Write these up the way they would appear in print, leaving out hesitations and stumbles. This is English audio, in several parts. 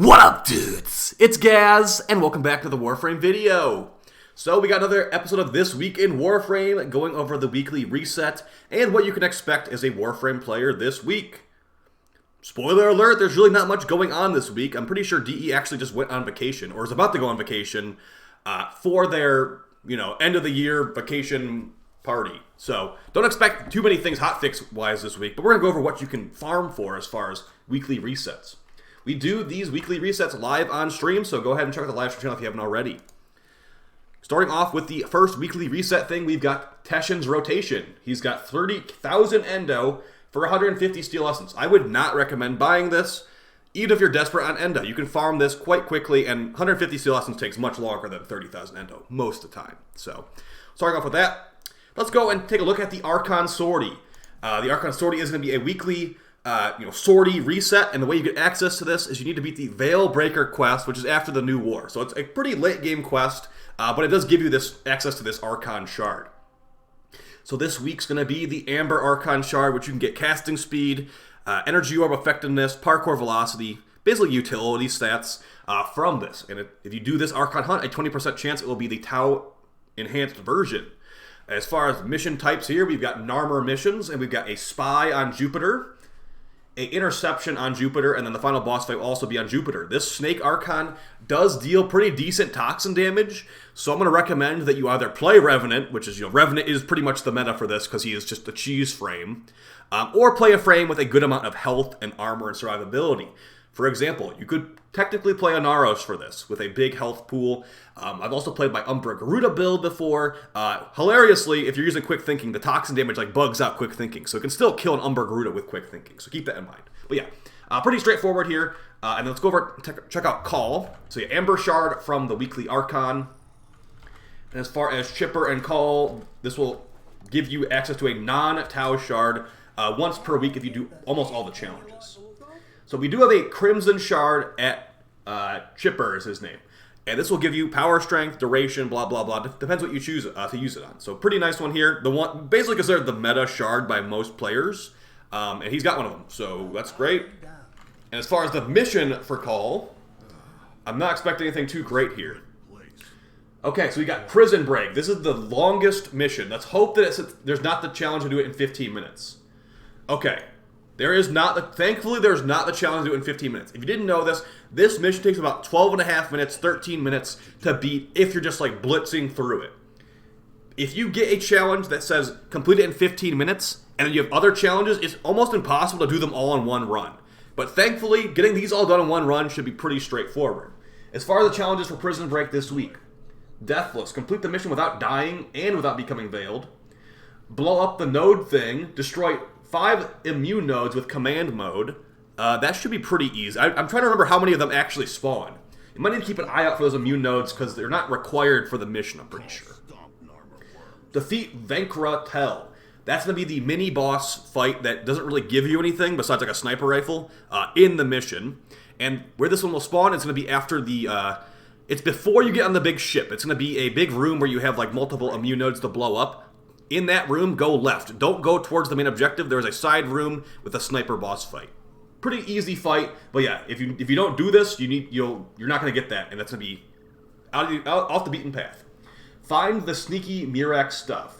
What up, dudes? It's Gaz, and welcome back to the Warframe video. So we got another episode of This Week in Warframe, going over the weekly reset, and what you can expect as a Warframe player this week. Spoiler alert, there's really not much going on this week. I'm pretty sure DE actually just went on vacation, or is about to go on vacation, for their, end of the year vacation party. So don't expect too many things hotfix-wise this week, but we're going to go over what you can farm for as far as weekly resets. We do these weekly resets live on stream, so go ahead and check out the live stream channel if you haven't already. Starting off with the first weekly reset thing, we've got Teshin's rotation. He's got 30,000 endo for 150 steel essence. I would not recommend buying this, even if you're desperate on endo. You can farm this quite quickly, and 150 steel essence takes much longer than 30,000 endo most of the time. So, starting off with that, let's go and take a look at the Archon Sortie. The Archon Sortie is going to be a weekly sortie reset, and the way you get access to this is you need to beat the Veil Breaker quest, which is after the New War. So it's a pretty late game quest, but it does give you this access to this Archon Shard. So this week's going to be the Amber Archon Shard, which you can get casting speed, energy orb effectiveness, parkour velocity, basically utility stats from this. And if you do this Archon Hunt, a 20% chance it will be the Tau enhanced version. As far as mission types here, we've got Narmer missions, and we've got a Spy on Jupiter, a Interception on Jupiter, and then the final boss fight will also be on Jupiter. This Snake Archon does deal pretty decent toxin damage, so I'm going to recommend that you either play Revenant, which is, Revenant is pretty much the meta for this because he is just a cheese frame, or play a frame with a good amount of health and armor and survivability. For example, you could technically play a Naros for this with a big health pool. I've also played my Umbra Garuda build before. Hilariously, if you're using Quick Thinking, the toxin damage bugs out Quick Thinking, so it can still kill an Umbra Garuda with Quick Thinking, so keep that in mind. But yeah, pretty straightforward here. And then let's go over and check out Call. So yeah, Amber Shard from the weekly Archon. And as far as Chipper and Call, this will give you access to a non-Tau Shard once per week if you do almost all the challenges. So we do have a Crimson Shard at Chipper is his name. And this will give you power, strength, duration, blah, blah, blah. Depends what you choose to use it on. So pretty nice one here. The one basically considered the meta shard by most players. And he's got one of them. So that's great. And as far as the mission for Call, I'm not expecting anything too great here. Okay, so we got Prison Break. This is the longest mission. Let's hope that there's not the challenge to do it in 15 minutes. Okay. Thankfully, there's not the challenge to do it in 15 minutes. If you didn't know this, this mission takes about 12 and a half minutes, 13 minutes to beat if you're just blitzing through it. If you get a challenge that says complete it in 15 minutes, and then you have other challenges, it's almost impossible to do them all in one run. But thankfully, getting these all done in one run should be pretty straightforward. As far as the challenges for Prison Break this week, Deathless, complete the mission without dying and without becoming veiled. Blow up the node thing, destroy 5 immune nodes with command mode. That should be pretty easy. I'm trying to remember how many of them actually spawn. You might need to keep an eye out for those immune nodes because they're not required for the mission, I'm pretty sure. Defeat Vankra Tel. That's going to be the mini-boss fight that doesn't really give you anything besides a sniper rifle in the mission. And where this one will spawn is going to be after the... it's before you get on the big ship. It's going to be a big room where you have multiple immune nodes to blow up. In that room, go left. Don't go towards the main objective. There's a side room with a sniper boss fight. Pretty easy fight, but yeah, if you don't do this, you're not going to get that, and that's going to be off the beaten path. Find the sneaky Mirax stuff.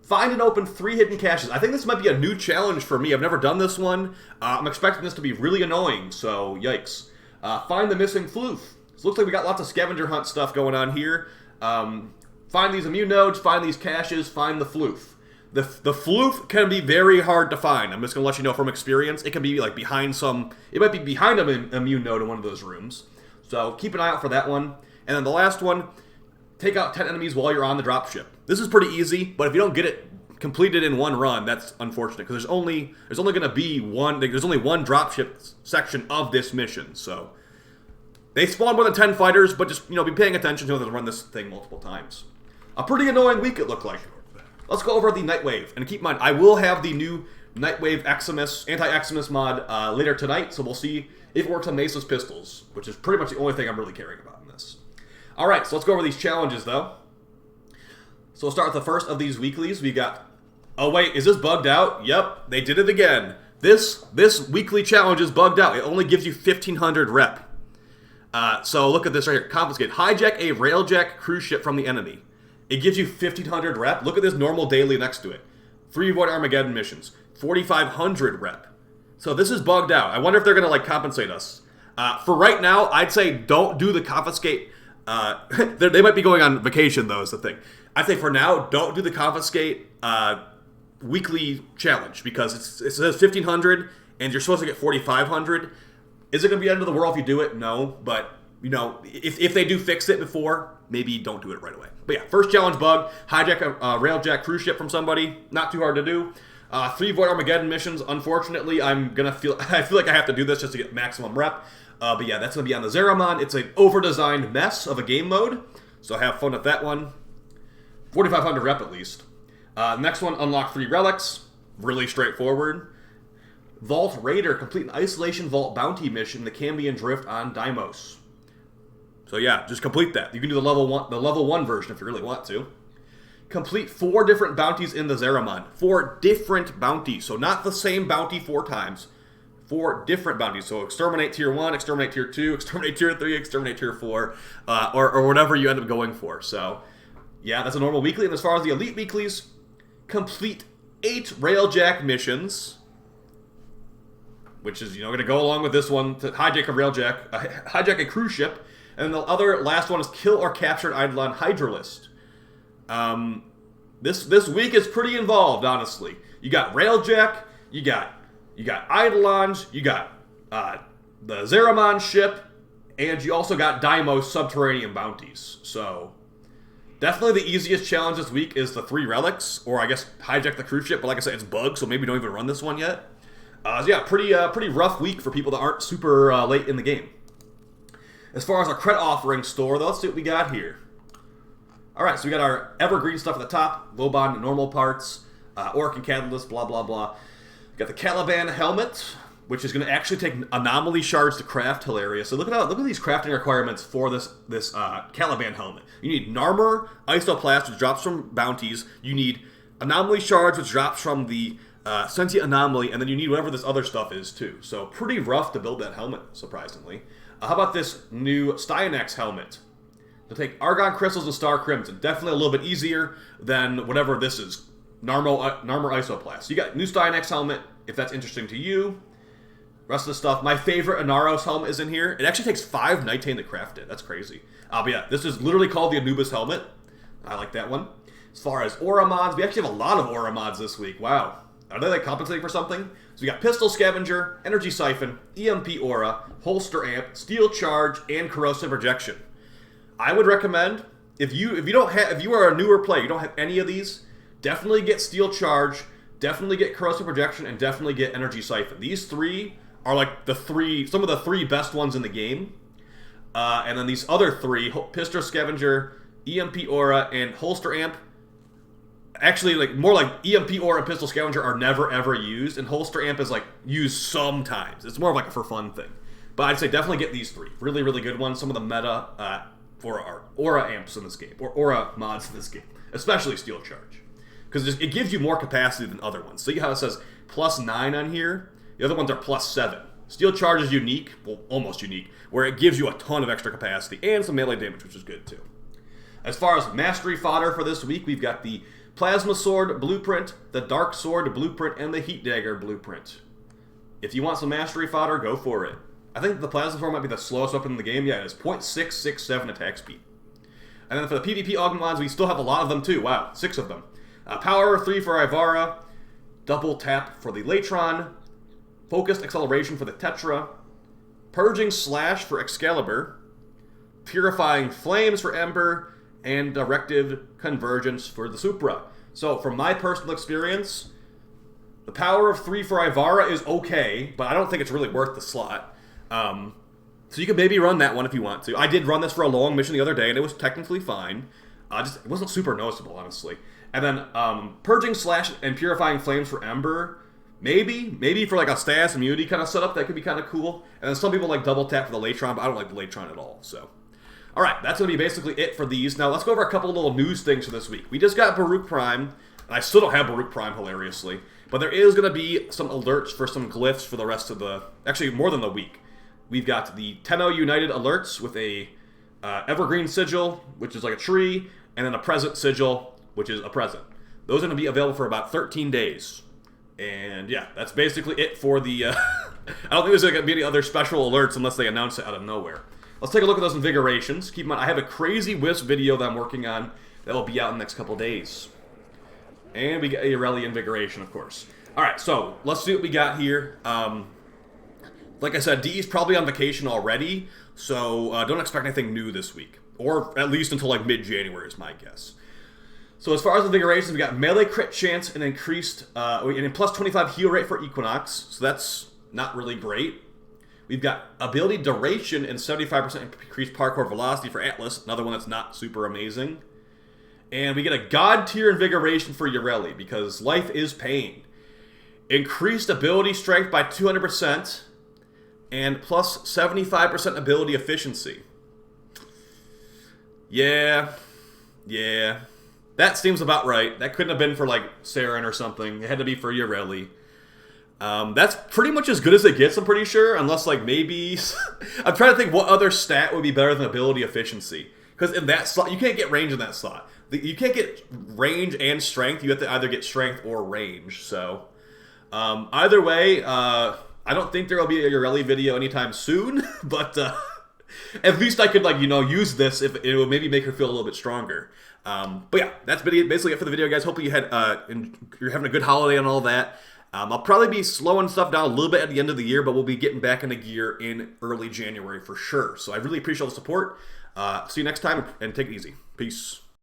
Find and open 3 hidden caches. I think this might be a new challenge for me. I've never done this one. I'm expecting this to be really annoying, so yikes. Find the missing floof. So looks like we got lots of scavenger hunt stuff going on here. Find these immune nodes, find these caches, find the floof. The floof can be very hard to find. I'm just going to let you know from experience. It can be behind it might be behind an immune node in one of those rooms. So keep an eye out for that one. And then the last one, take out 10 enemies while you're on the dropship. This is pretty easy, but if you don't get it completed in one run, that's unfortunate because there's only going to be one dropship section of this mission. So they spawn more than 10 fighters, but just be paying attention to them to run this thing multiple times. A pretty annoying week it looked like. Let's go over the Nightwave. And keep in mind, I will have the new Nightwave anti-Eximus mod later tonight, so we'll see if it works on Mesa's pistols, which is pretty much the only thing I'm really caring about in this. Alright, so let's go over these challenges, though. So we'll start with the first of these weeklies. We got... Oh, wait, is this bugged out? Yep, they did it again. This weekly challenge is bugged out. It only gives you 1,500 rep. So look at this right here. Confiscate. Hijack a railjack cruise ship from the enemy. It gives you 1,500 rep. Look at this normal daily next to it. 3 Void Armageddon missions. 4,500 rep. So this is bugged out. I wonder if they're going to like compensate us. For right now, I'd say don't do the confiscate. They might be going on vacation though is the thing. I'd say for now, don't do the confiscate weekly challenge because it says 1,500 and you're supposed to get 4,500. Is it going to be the end of the world if you do it? No, but you know, if they do fix it before, maybe don't do it right away. But yeah, first challenge bug, hijack a railjack cruise ship from somebody. Not too hard to do. 3 Void Armageddon missions. Unfortunately, I feel like I have to do this just to get maximum rep. But yeah, that's going to be on the Zeramon. It's an over-designed mess of a game mode, so have fun with that one. 4,500 rep at least. Next one, unlock 3 relics. Really straightforward. Vault Raider, complete an Isolation Vault bounty mission, the Cambion Drift on Deimos. So yeah, just complete that. You can do the level 1 version if you really want to. Complete 4 different bounties in the Zeramon. 4 different bounties, so not the same bounty 4 times. 4 different bounties. So exterminate tier 1, exterminate tier 2, exterminate tier 3, exterminate tier 4, or whatever you end up going for. So yeah, that's a normal weekly. And as far as the elite weeklies, complete 8 railjack missions, which is, you know, going to go along with this one, to hijack a cruise ship. And the other last one is kill or capture an Eidolon Hydralist. This week is pretty involved, honestly. You got railjack, you got Eidolons, you got the Zeramon ship, and you also got Deimos subterranean bounties. So definitely the easiest challenge this week is the 3 relics, or I guess hijack the cruise ship. But like I said, it's bugged, so maybe don't even run this one yet. So yeah, pretty rough week for people that aren't super late in the game. As far as our credit offering store, though, let's see what we got here. Alright, so we got our evergreen stuff at the top, Lobon normal parts, Orc and Catalyst, blah blah blah. We got the Caliban helmet, which is going to actually take anomaly shards to craft. Hilarious. So look at these crafting requirements for this Caliban helmet. You need Narmer Isoplast, which drops from bounties. You need anomaly shards, which drops from the Sentient Anomaly, and then you need whatever this other stuff is too. So pretty rough to build that helmet, surprisingly. How about this new Styanax helmet? To take Argon Crystals and Star Crimson. Definitely a little bit easier than whatever this is. Narmer Isoplast. So you got new Styanax helmet, if that's interesting to you. Rest of the stuff. My favorite Anaros helmet is in here. It actually takes 5 Nightane to craft it. That's crazy. But yeah, this is literally called the Anubis helmet. I like that one. As far as aura mods, we actually have a lot of aura mods this week. Wow. Are they like compensating for something? So we got Pistol Scavenger, Energy Siphon, EMP Aura, Holster Amp, Steel Charge, and Corrosive Projection. I would recommend if you are a newer player, you don't have any of these, definitely get Steel Charge, definitely get Corrosive Projection, and definitely get Energy Siphon. These 3 are like some of the 3 best ones in the game. And then these other 3, Pistol Scavenger, EMP Aura, and Holster Amp. Actually, like more like EMP Aura and Pistol Scavenger are never ever used, and Holster Amp is like used sometimes. It's more of like a for fun thing. But I'd say definitely get these 3. Really, really good ones. Some of the meta for our Aura amps in this game, or Aura mods in this game, especially Steel Charge. Because it gives you more capacity than other ones. See how it says +9 on here? The other ones are +7. Steel Charge is unique, well, almost unique, where it gives you a ton of extra capacity and some melee damage, which is good too. As far as mastery fodder for this week, we've got the Plasma Sword Blueprint, the Dark Sword Blueprint, and the Heat Dagger Blueprint. If you want some mastery fodder, go for it. I think the Plasma Sword might be the slowest weapon in the game. Yeah, it is 0.667 attack speed. And then for the PvP augment mods, we still have a lot of them too. Wow, 6 of them. Power 3 for Ivara, Double Tap for the Latron, Focused Acceleration for the Tetra, Purging Slash for Excalibur, Purifying Flames for Ember, and Directive Convergence for the Supra. So, from my personal experience, the power of 3 for Ivara is okay, but I don't think it's really worth the slot. So you can maybe run that one if you want to. I did run this for a long mission the other day, and it was technically fine. It wasn't super noticeable, honestly. And then Purging Slash and Purifying Flames for Ember, maybe for like a status immunity kind of setup, that could be kind of cool. And then some people like Double Tap for the Latron, but I don't like the Latron at all, so. Alright, that's going to be basically it for these. Now, let's go over a couple little news things for this week. We just got Baruuk Prime. I still don't have Baruuk Prime, hilariously. But there is going to be some alerts for some glyphs for the rest of the... Actually, more than the week. We've got the Tenno United alerts with a Evergreen Sigil, which is like a tree, and then a Present Sigil, which is a present. Those are going to be available for about 13 days. And yeah, that's basically it for the... I don't think there's going to be any other special alerts unless they announce it out of nowhere. Let's take a look at those invigorations. Keep in mind, I have a crazy Wisp video that I'm working on that will be out in the next couple days. And we get a Rally Invigoration, of course. Alright, so let's see what we got here. Like I said, D is probably on vacation already, so don't expect anything new this week. Or at least until like mid-January is my guess. So as far as invigorations, we got melee crit chance and increased, and plus 25 heal rate for Equinox, so that's not really great. We've got ability duration and 75% increased parkour velocity for Atlas, another one that's not super amazing. And we get a God tier invigoration for Yoreli, because life is pain. Increased ability strength by 200%, and plus 75% ability efficiency. Yeah. That seems about right. That couldn't have been for, like, Saren or something. It had to be for Yoreli. That's pretty much as good as it gets, I'm pretty sure, unless, like, maybe... I'm trying to think what other stat would be better than ability efficiency. Because in that slot, you can't get range in that slot. You can't get range and strength. You have to either get strength or range. So, either way, I don't think there will be a Yoreli video anytime soon. But at least I could, like, you know, use this if it would maybe make her feel a little bit stronger. But yeah, that's basically it for the video, guys. Hopefully you're having a good holiday and all that. I'll probably be slowing stuff down a little bit at the end of the year, but we'll be getting back into gear in early January for sure. So I really appreciate all the support. See you next time, and take it easy. Peace.